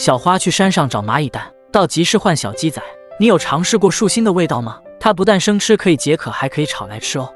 小花去山上找蚂蚁蛋，到集市换小鸡仔。你有尝试过树心的味道吗？它不但生吃可以解渴，还可以炒来吃哦。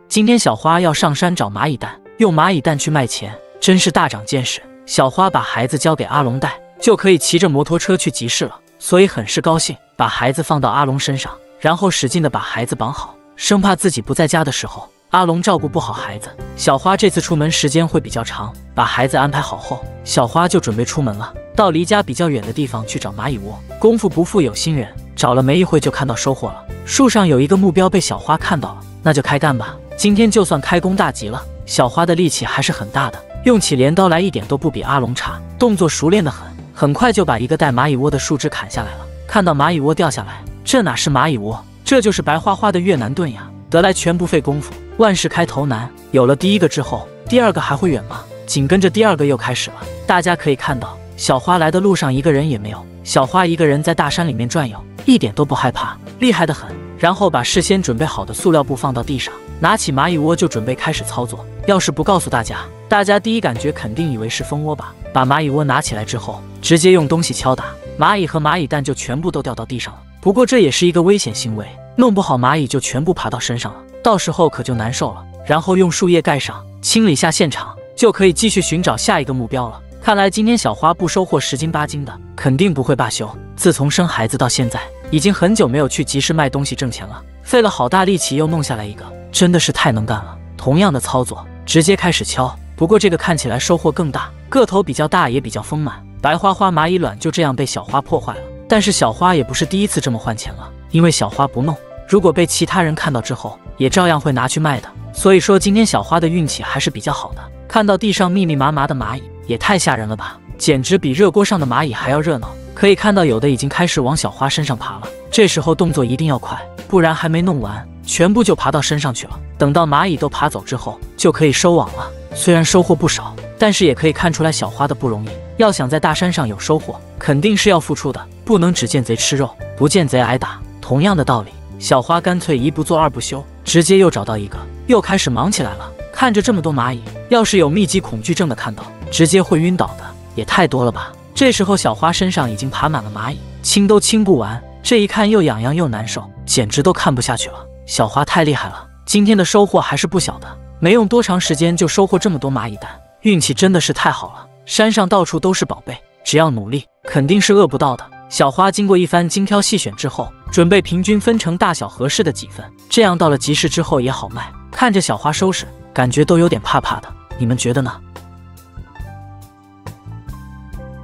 今天小花要上山找蚂蚁蛋，用蚂蚁蛋去卖钱，真是大长见识。小花把孩子交给阿龙带，就可以骑着摩托车去集市了，所以很是高兴，把孩子放到阿龙身上，然后使劲的把孩子绑好，生怕自己不在家的时候阿龙照顾不好孩子。小花这次出门时间会比较长，把孩子安排好后，小花就准备出门了，到离家比较远的地方去找蚂蚁窝。功夫不负有心人，找了没一会就看到收获了。树上有一个目标被小花看到了，那就开干吧。今天就算开工大吉了。小花的力气还是很大的，用起镰刀来一点都不比阿龙差，动作熟练得很，很快就把一个带蚂蚁窝的树枝砍下来了。看到蚂蚁窝掉下来，这哪是蚂蚁窝，这就是白花花的越南盾呀！得来全不费功夫，万事开头难。有了第一个之后，第二个还会远吗？紧跟着第二个又开始了。大家可以看到，小花来的路上一个人也没有，小花一个人在大山里面转悠，一点都不害怕，厉害得很。然后把事先准备好的塑料布放到地上，拿起蚂蚁窝就准备开始操作。要是不告诉大家，大家第一感觉肯定以为是蜂窝吧。把蚂蚁窝拿起来之后，直接用东西敲打，蚂蚁和蚂蚁蛋就全部都掉到地上了。不过这也是一个危险行为，弄不好蚂蚁就全部爬到身上了，到时候可就难受了。然后用树叶盖上，清理下现场，就可以继续寻找下一个目标了。看来今天小花不收获10斤8斤的，肯定不会罢休。自从生孩子到现在，已经很久没有去集市卖东西挣钱了，费了好大力气又弄下来一个，真的是太能干了。同样的操作，直接开始敲，不过这个看起来收获更大，个头比较大也比较丰满。白花花蚂蚁卵就这样被小花破坏了。但是小花也不是第一次这么换钱了，因为小花不弄，如果被其他人看到之后，也照样会拿去卖的。所以说今天小花的运气还是比较好的。看到地上密密麻麻的蚂蚁，也太吓人了吧，简直比热锅上的蚂蚁还要热闹。可以看到有的已经开始往小花身上爬了，这时候动作一定要快，不然还没弄完，全部就爬到身上去了。等到蚂蚁都爬走之后，就可以收网了。虽然收获不少，但是也可以看出来小花的不容易。要想在大山上有收获，肯定是要付出的，不能只见贼吃肉，不见贼挨打。同样的道理，小花干脆一不做二不休，直接又找到一个，又开始忙起来了。看着这么多蚂蚁，要是有密集恐惧症的看到，直接会晕倒的，也太多了吧。这时候小花身上已经爬满了蚂蚁，清都清不完，这一看又痒痒又难受，简直都看不下去了。小花太厉害了，今天的收获还是不小的，没用多长时间就收获这么多蚂蚁蛋，运气真的是太好了。山上到处都是宝贝，只要努力，肯定是饿不到的。小花经过一番精挑细选之后，准备平均分成大小合适的几份，这样到了集市之后也好卖。看着小花收拾，感觉都有点怕怕的，你们觉得呢？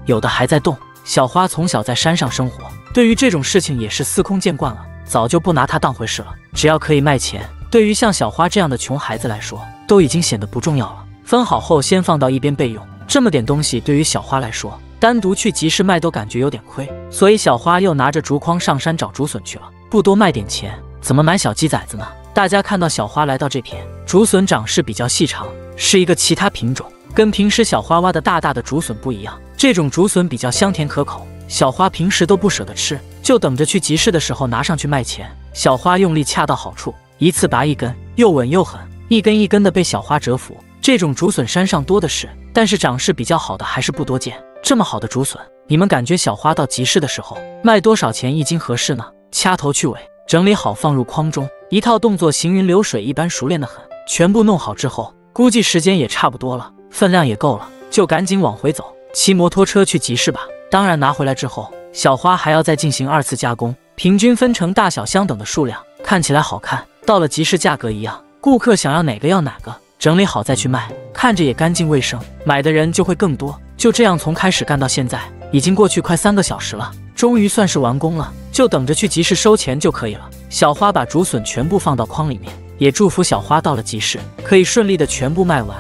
有的还在动。小花从小在山上生活，对于这种事情也是司空见惯了，早就不拿它当回事了。只要可以卖钱，对于像小花这样的穷孩子来说，都已经显得不重要了。分好后先放到一边备用。这么点东西对于小花来说，单独去集市卖都感觉有点亏，所以小花又拿着竹筐上山找竹笋去了。不多卖点钱，怎么买小鸡崽子呢？大家看到小花来到这片，竹笋长势比较细长，是一个其他品种，跟平时小花挖的大大的竹笋不一样。这种竹笋比较香甜可口，小花平时都不舍得吃，就等着去集市的时候拿上去卖钱。小花用力恰到好处，一次拔一根，又稳又狠，一根一根的被小花折服。这种竹笋山上多的是，但是长势比较好的还是不多见。这么好的竹笋，你们感觉小花到集市的时候卖多少钱一斤合适呢？掐头去尾，整理好放入筐中，一套动作行云流水一般熟练的很。全部弄好之后，估计时间也差不多了，分量也够了，就赶紧往回走，骑摩托车去集市吧。当然拿回来之后，小花还要再进行2次加工，平均分成大小相等的数量，看起来好看。到了集市价格一样，顾客想要哪个要哪个，整理好再去卖，看着也干净卫生，买的人就会更多。就这样从开始干到现在，已经过去快3个小时了，终于算是完工了，就等着去集市收钱就可以了。小花把竹笋全部放到筐里面，也祝福小花到了集市可以顺利的全部卖完。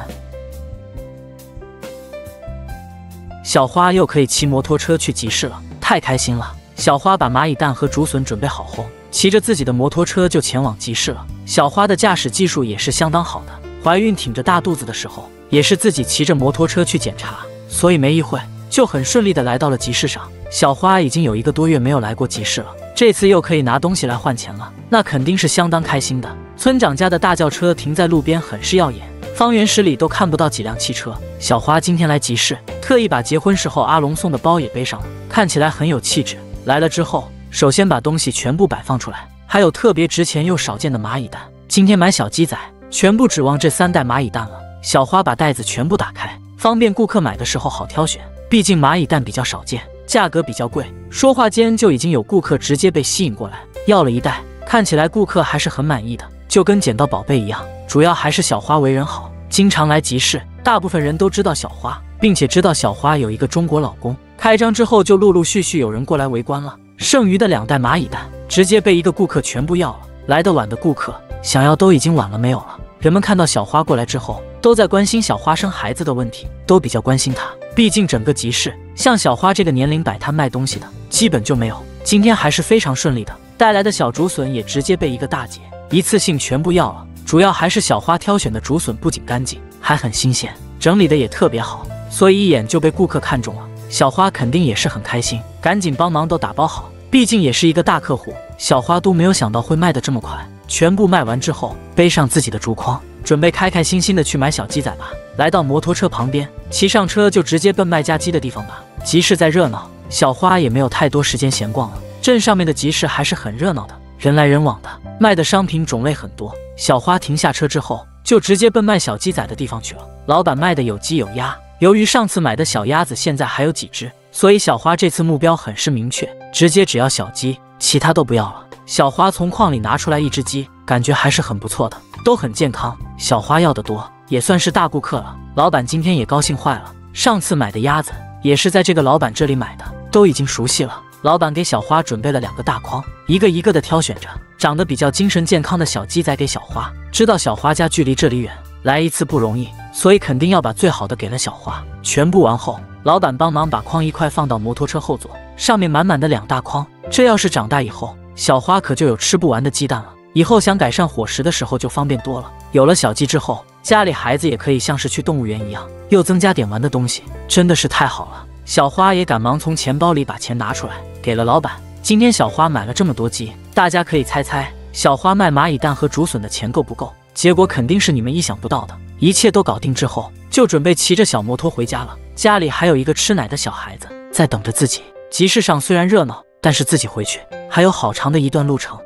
小花又可以骑摩托车去集市了，太开心了。小花把蚂蚁蛋和竹笋准备好后，骑着自己的摩托车就前往集市了。小花的驾驶技术也是相当好的，怀孕挺着大肚子的时候，也是自己骑着摩托车去检查，所以没一会就很顺利的来到了集市上。小花已经有1个多月没有来过集市了，这次又可以拿东西来换钱了，那肯定是相当开心的。村长家的大轿车停在路边很是耀眼，方圆10里都看不到几辆汽车。小花今天来集市，特意把结婚时候阿龙送的包也背上了，看起来很有气质。来了之后，首先把东西全部摆放出来，还有特别值钱又少见的蚂蚁蛋。今天买小鸡仔，全部指望这3袋蚂蚁蛋了。小花把袋子全部打开，方便顾客买的时候好挑选。毕竟蚂蚁蛋比较少见，价格比较贵。说话间就已经有顾客直接被吸引过来，要了1袋。看起来顾客还是很满意的，就跟捡到宝贝一样。主要还是小花为人好，经常来集市，大部分人都知道小花，并且知道小花有一个中国老公。开张之后就陆陆续续有人过来围观了。剩余的2袋蚂蚁蛋直接被一个顾客全部要了。来得晚的顾客想要都已经晚了没有了。人们看到小花过来之后，都在关心小花生孩子的问题，都比较关心她。毕竟整个集市像小花这个年龄摆摊卖东西的基本就没有。今天还是非常顺利的，带来的小竹笋也直接被一个大姐一次性全部要了。主要还是小花挑选的竹笋不仅干净，还很新鲜，整理的也特别好，所以一眼就被顾客看中了。小花肯定也是很开心，赶紧帮忙都打包好，毕竟也是一个大客户。小花都没有想到会卖得这么快，全部卖完之后，背上自己的竹筐，准备开开心心的去买小鸡仔吧。来到摩托车旁边，骑上车就直接奔卖家鸡的地方吧。集市再热闹，小花也没有太多时间闲逛了。镇上面的集市还是很热闹的，人来人往的，卖的商品种类很多。小花停下车之后，就直接奔卖小鸡仔的地方去了。老板卖的有鸡有鸭，由于上次买的小鸭子现在还有几只，所以小花这次目标很是明确，直接只要小鸡，其他都不要了。小花从筐里拿出来1只鸡，感觉还是很不错的，都很健康。小花要的多，也算是大顾客了。老板今天也高兴坏了，上次买的鸭子也是在这个老板这里买的，都已经熟悉了。老板给小花准备了2个大筐，一个一个的挑选着长得比较精神健康的小鸡仔给小花。知道小花家距离这里远，来一次不容易，所以肯定要把最好的给了小花。全部完后，老板帮忙把筐一块放到摩托车后座，上面满满的2大筐。这要是长大以后，小花可就有吃不完的鸡蛋了，以后想改善伙食的时候就方便多了。有了小鸡之后，家里孩子也可以像是去动物园一样，又增加点玩的东西，真的是太好了。小花也赶忙从钱包里把钱拿出来，给了老板。今天小花买了这么多鸡，大家可以猜猜小花卖蚂蚁蛋和竹笋的钱够不够？结果肯定是你们意想不到的。一切都搞定之后，就准备骑着小摩托回家了。家里还有一个吃奶的小孩子在等着自己。集市上虽然热闹，但是自己回去还有好长的一段路程。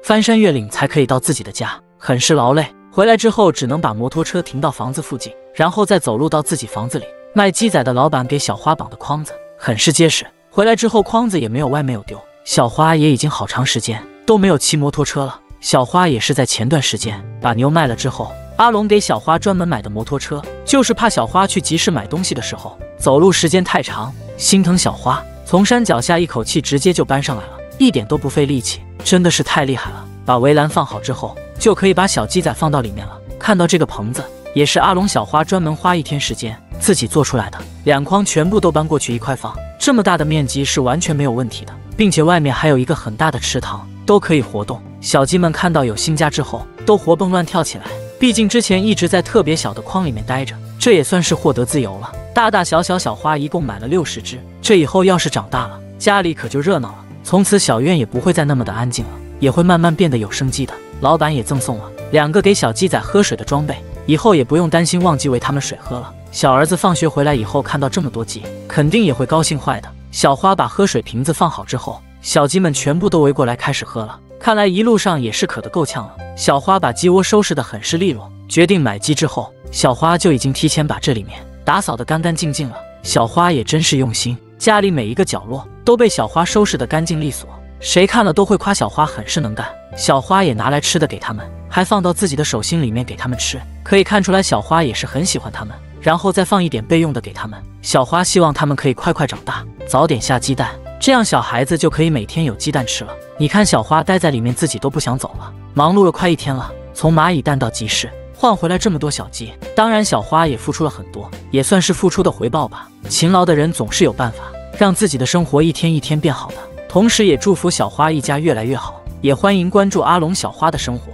翻山越岭才可以到自己的家，很是劳累。回来之后只能把摩托车停到房子附近，然后再走路到自己房子里。卖鸡仔的老板给小花绑的筐子很是结实，回来之后筐子也没有歪没有丢。小花也已经好长时间都没有骑摩托车了。小花也是在前段时间把牛卖了之后，阿龙给小花专门买的摩托车，就是怕小花去集市买东西的时候走路时间太长，心疼小花，从山脚下一口气直接就搬上来了，一点都不费力气，真的是太厉害了。把围栏放好之后，就可以把小鸡仔放到里面了。看到这个棚子，也是阿龙小花专门花1天时间自己做出来的，2筐全部都搬过去一块放，这么大的面积是完全没有问题的，并且外面还有一个很大的池塘，都可以活动。小鸡们看到有新家之后，都活蹦乱跳起来。毕竟之前一直在特别小的筐里面待着，这也算是获得自由了。大大小小小花一共买了60只，这以后要是长大了，家里可就热闹了。从此小院也不会再那么的安静了，也会慢慢变得有生机的。老板也赠送了2个给小鸡仔喝水的装备，以后也不用担心忘记喂它们水喝了。小儿子放学回来以后看到这么多鸡，肯定也会高兴坏的。小花把喝水瓶子放好之后，小鸡们全部都围过来开始喝了。看来一路上也是渴得够呛了。小花把鸡窝收拾得很是利落。决定买鸡之后，小花就已经提前把这里面打扫得干干净净了。小花也真是用心，家里每一个角落都被小花收拾得干净利索，谁看了都会夸小花很是能干。小花也拿来吃的给他们，还放到自己的手心里面给他们吃，可以看出来小花也是很喜欢他们。然后再放一点备用的给他们。小花希望他们可以快快长大，早点下鸡蛋，这样小孩子就可以每天有鸡蛋吃了。你看小花待在里面自己都不想走了，忙碌了快1天了，从蚂蚁蛋到集市换回来这么多小鸡，当然小花也付出了很多，也算是付出的回报吧。勤劳的人总是有办法让自己的生活一天一天变好的。同时也祝福小花一家越来越好，也欢迎关注阿龙小花的生活。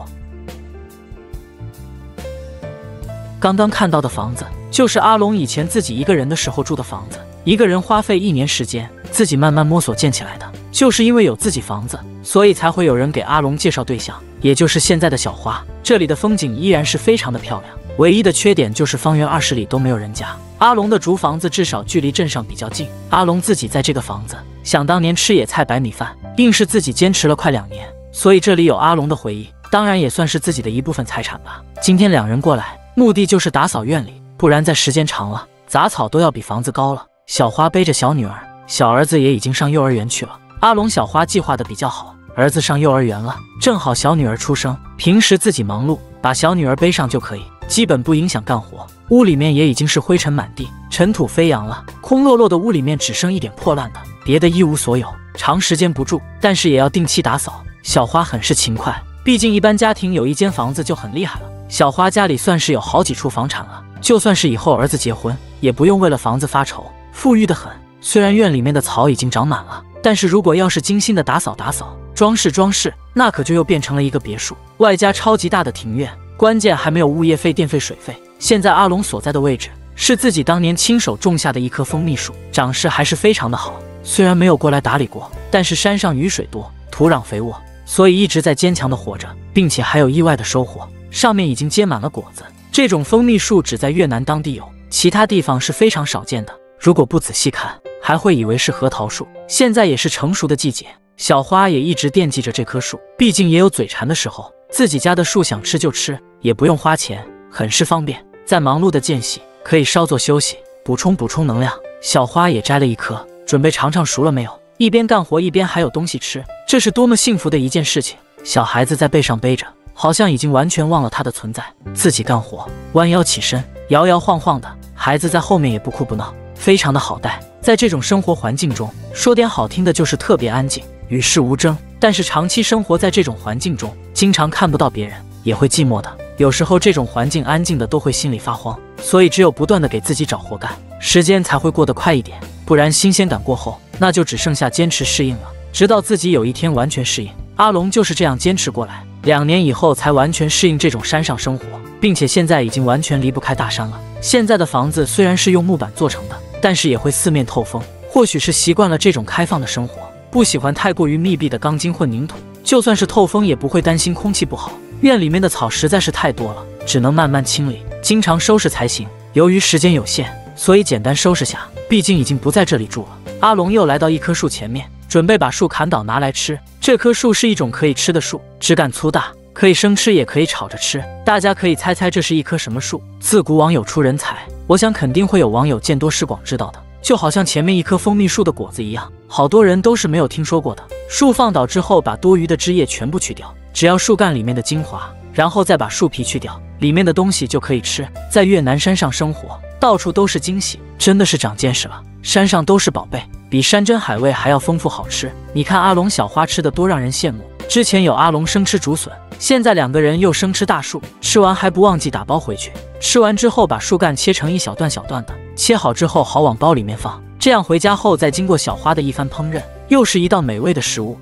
刚刚看到的房子就是阿龙以前自己一个人的时候住的房子，一个人花费1年时间自己慢慢摸索建起来的。就是因为有自己房子，所以才会有人给阿龙介绍对象，也就是现在的小花。这里的风景依然是非常的漂亮，唯一的缺点就是方圆20里都没有人家。阿龙的竹房子至少距离镇上比较近，阿龙自己在这个房子，想当年吃野菜白米饭，硬是自己坚持了快2年，所以这里有阿龙的回忆，当然也算是自己的一部分财产吧。今天两人过来，目的就是打扫院里，不然在时间长了，杂草都要比房子高了。小花背着小女儿，小儿子也已经上幼儿园去了。阿龙小花计划的比较好，儿子上幼儿园了，正好小女儿出生，平时自己忙碌，把小女儿背上就可以，基本不影响干活。屋里面也已经是灰尘满地，尘土飞扬了，空落落的屋里面只剩一点破烂的，别的一无所有，长时间不住，但是也要定期打扫。小花很是勤快，毕竟一般家庭有一间房子就很厉害了，小花家里算是有好几处房产了，就算是以后儿子结婚，也不用为了房子发愁，富裕得很。虽然院里面的草已经长满了，但是如果要是精心的打扫，装饰，那可就又变成了一个别墅，外加超级大的庭院，关键还没有物业费、电费、水费。现在阿龙所在的位置是自己当年亲手种下的一棵蜂蜜树，长势还是非常的好。虽然没有过来打理过，但是山上雨水多，土壤肥沃，所以一直在坚强的活着，并且还有意外的收获，上面已经结满了果子。这种蜂蜜树只在越南当地有，其他地方是非常少见的，如果不仔细看，还会以为是核桃树。现在也是成熟的季节，小花也一直惦记着这棵树，毕竟也有嘴馋的时候，自己家的树想吃就吃，也不用花钱，很是方便。在忙碌的间隙，可以稍作休息，补充能量。小花也摘了一颗，准备尝尝熟了没有，一边干活一边还有东西吃，这是多么幸福的一件事情。小孩子在背上背着，好像已经完全忘了他的存在，自己干活，弯腰起身，摇摇晃晃的，孩子在后面也不哭不闹，非常的好带。在这种生活环境中，说点好听的就是特别安静，与世无争，但是长期生活在这种环境中，经常看不到别人，也会寂寞的。有时候这种环境安静的都会心里发慌，所以只有不断的给自己找活干，时间才会过得快一点，不然新鲜感过后，那就只剩下坚持适应了，直到自己有一天完全适应。阿龙就是这样坚持过来，2年以后才完全适应这种山上生活，并且现在已经完全离不开大山了。现在的房子虽然是用木板做成的，但是也会四面透风，或许是习惯了这种开放的生活，不喜欢太过于密闭的钢筋混凝土，就算是透风也不会担心空气不好。院里面的草实在是太多了，只能慢慢清理，经常收拾才行。由于时间有限，所以简单收拾下，毕竟已经不在这里住了。阿龙又来到一棵树前面，准备把树砍倒拿来吃。这棵树是一种可以吃的树，枝干粗大，可以生吃也可以炒着吃。大家可以猜猜这是一棵什么树？自古网友出人才，我想肯定会有网友见多识广知道的，就好像前面一棵蜂蜜树的果子一样，好多人都是没有听说过的。树放倒之后，把多余的枝叶全部去掉，只要树干里面的精华，然后再把树皮去掉，里面的东西就可以吃。在越南山上生活，到处都是惊喜，真的是长见识了。山上都是宝贝，比山珍海味还要丰富好吃。你看阿龙小花吃的多让人羡慕。之前有阿龙生吃竹笋，现在2个人又生吃大树，吃完还不忘记打包回去。吃完之后把树干切成一小段的，切好之后好往包里面放，这样回家后再经过小花的一番烹饪，又是一道美味的食物。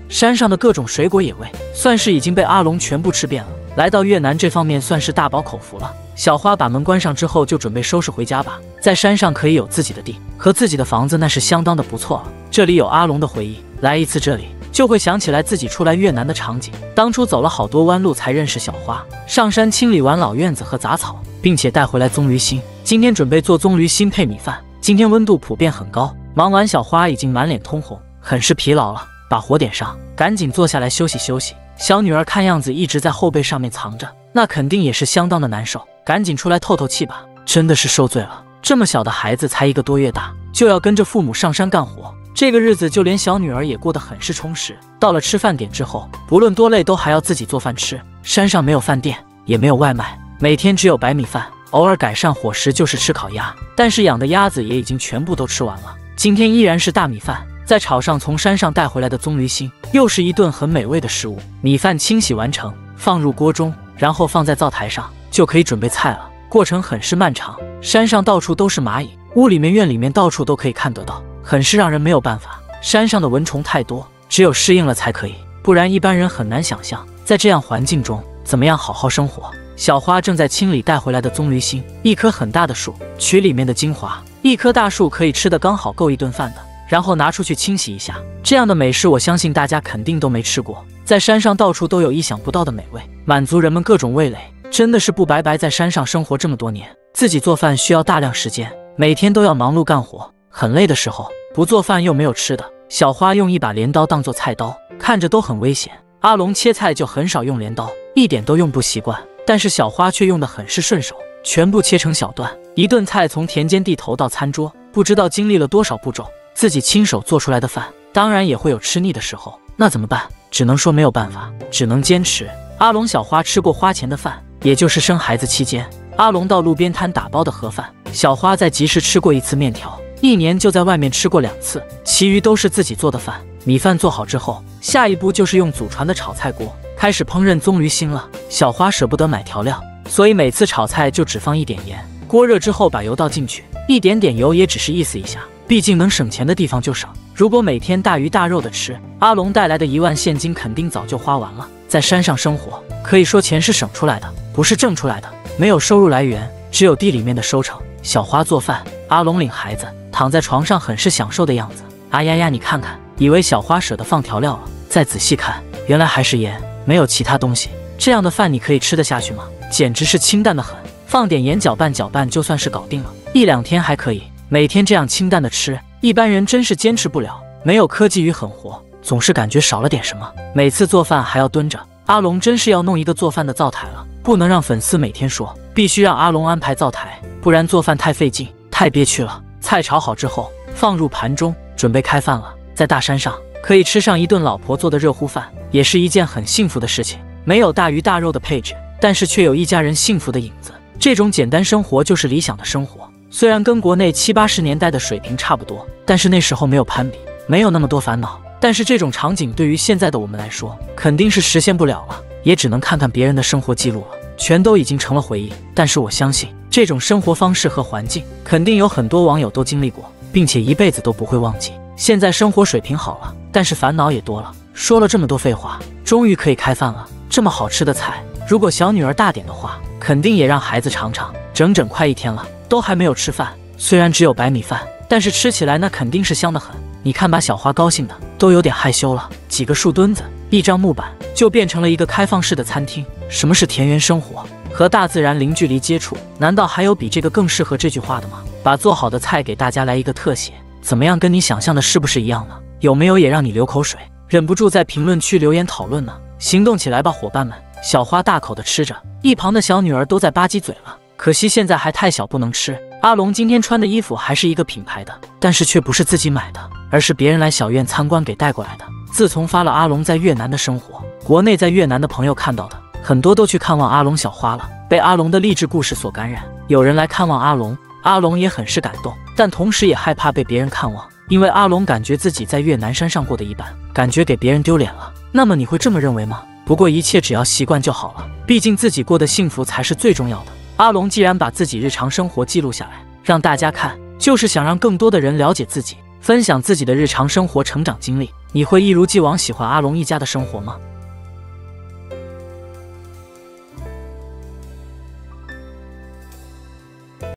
山上的各种水果野味，算是已经被阿龙全部吃遍了。来到越南这方面算是大饱口福了。小花把门关上之后，就准备收拾回家吧。在山上可以有自己的地和自己的房子，那是相当的不错了。这里有阿龙的回忆，来一次这里就会想起来自己出来越南的场景。当初走了好多弯路才认识小花，上山清理完老院子和杂草，并且带回来棕榈心。今天准备做棕榈心配米饭。今天温度普遍很高，忙完小花已经满脸通红，很是疲劳了。把火点上，赶紧坐下来休息休息。小女儿看样子一直在后背上面藏着，那肯定也是相当的难受，赶紧出来透透气吧。真的是受罪了，这么小的孩子才1个多月大，就要跟着父母上山干活，这个日子就连小女儿也过得很是充实。到了吃饭点之后，不论多累都还要自己做饭吃。山上没有饭店，也没有外卖，每天只有白米饭，偶尔改善伙食就是吃烤鸭，但是养的鸭子也已经全部都吃完了。今天依然是大米饭，再炒上从山上带回来的棕榈心，又是一顿很美味的食物。米饭清洗完成，放入锅中，然后放在灶台上，就可以准备菜了。过程很是漫长，山上到处都是蚂蚁，屋里面院里面到处都可以看得到，很是让人没有办法。山上的蚊虫太多，只有适应了才可以，不然一般人很难想象在这样环境中怎么样好好生活。小花正在清理带回来的棕榈心，一棵很大的树，取里面的精华，一棵大树可以吃的刚好够一顿饭的。然后拿出去清洗一下。这样的美食我相信大家肯定都没吃过，在山上到处都有意想不到的美味，满足人们各种味蕾，真的是不白白在山上生活这么多年。自己做饭需要大量时间，每天都要忙碌干活，很累的时候不做饭又没有吃的。小花用一把镰刀当做菜刀，看着都很危险。阿龙切菜就很少用镰刀，一点都用不习惯，但是小花却用得很是顺手，全部切成小段，一顿菜从田间地头到餐桌，不知道经历了多少步骤。自己亲手做出来的饭，当然也会有吃腻的时候，那怎么办？只能说没有办法，只能坚持。阿龙、小花吃过花钱的饭，也就是生孩子期间，阿龙到路边摊打包的盒饭，小花在集市吃过1次面条，一年就在外面吃过2次，其余都是自己做的饭。米饭做好之后，下一步就是用祖传的炒菜锅开始烹饪棕榈心了。小花舍不得买调料，所以每次炒菜就只放一点盐，锅热之后把油倒进去，一点点油也只是意思一下，毕竟能省钱的地方就省。如果每天大鱼大肉的吃，阿龙带来的1万现金肯定早就花完了。在山上生活，可以说钱是省出来的，不是挣出来的，没有收入来源，只有地里面的收成。小花做饭，阿龙领孩子，躺在床上很是享受的样子。啊呀呀，你看看，以为小花舍得放调料了，再仔细看，原来还是盐，没有其他东西。这样的饭你可以吃得下去吗？简直是清淡的很，放点盐搅拌搅拌就算是搞定了，1、2天还可以。每天这样清淡的吃，一般人真是坚持不了。没有科技与狠活，总是感觉少了点什么。每次做饭还要蹲着，阿龙真是要弄一个做饭的灶台了，不能让粉丝每天说，必须让阿龙安排灶台，不然做饭太费劲，太憋屈了。菜炒好之后，放入盘中，准备开饭了。在大山上可以吃上一顿老婆做的热乎饭，也是一件很幸福的事情。没有大鱼大肉的配置，但是却有一家人幸福的影子。这种简单生活就是理想的生活。虽然跟国内70、80年代的水平差不多，但是那时候没有攀比，没有那么多烦恼。但是这种场景对于现在的我们来说，肯定是实现不了了，也只能看看别人的生活记录了，全都已经成了回忆。但是我相信，这种生活方式和环境，肯定有很多网友都经历过，并且一辈子都不会忘记。现在生活水平好了，但是烦恼也多了。说了这么多废话，终于可以开饭了。这么好吃的菜，如果小女儿大点的话，肯定也让孩子尝尝。整整快1天了，都还没有吃饭。虽然只有白米饭，但是吃起来那肯定是香得很。你看，把小花高兴的都有点害羞了。几个树墩子，一张木板，就变成了一个开放式的餐厅。什么是田园生活？和大自然零距离接触，难道还有比这个更适合这句话的吗？把做好的菜给大家来一个特写，怎么样？跟你想象的是不是一样呢？有没有也让你流口水，忍不住在评论区留言讨论呢？行动起来吧，伙伴们！小花大口的吃着，一旁的小女儿都在吧唧嘴了。可惜现在还太小，不能吃。阿龙今天穿的衣服还是一个品牌的，但是却不是自己买的，而是别人来小院参观给带过来的。自从发了阿龙在越南的生活，国内在越南的朋友看到的，很多都去看望阿龙、小花了，被阿龙的励志故事所感染。有人来看望阿龙，阿龙也很是感动，但同时也害怕被别人看望，因为阿龙感觉自己在越南山上过得一般，感觉给别人丢脸了。那么你会这么认为吗？不过一切只要习惯就好了，毕竟自己过得幸福才是最重要的。阿龙既然把自己日常生活记录下来，让大家看，就是想让更多的人了解自己，分享自己的日常生活成长经历。你会一如既往喜欢阿龙一家的生活吗？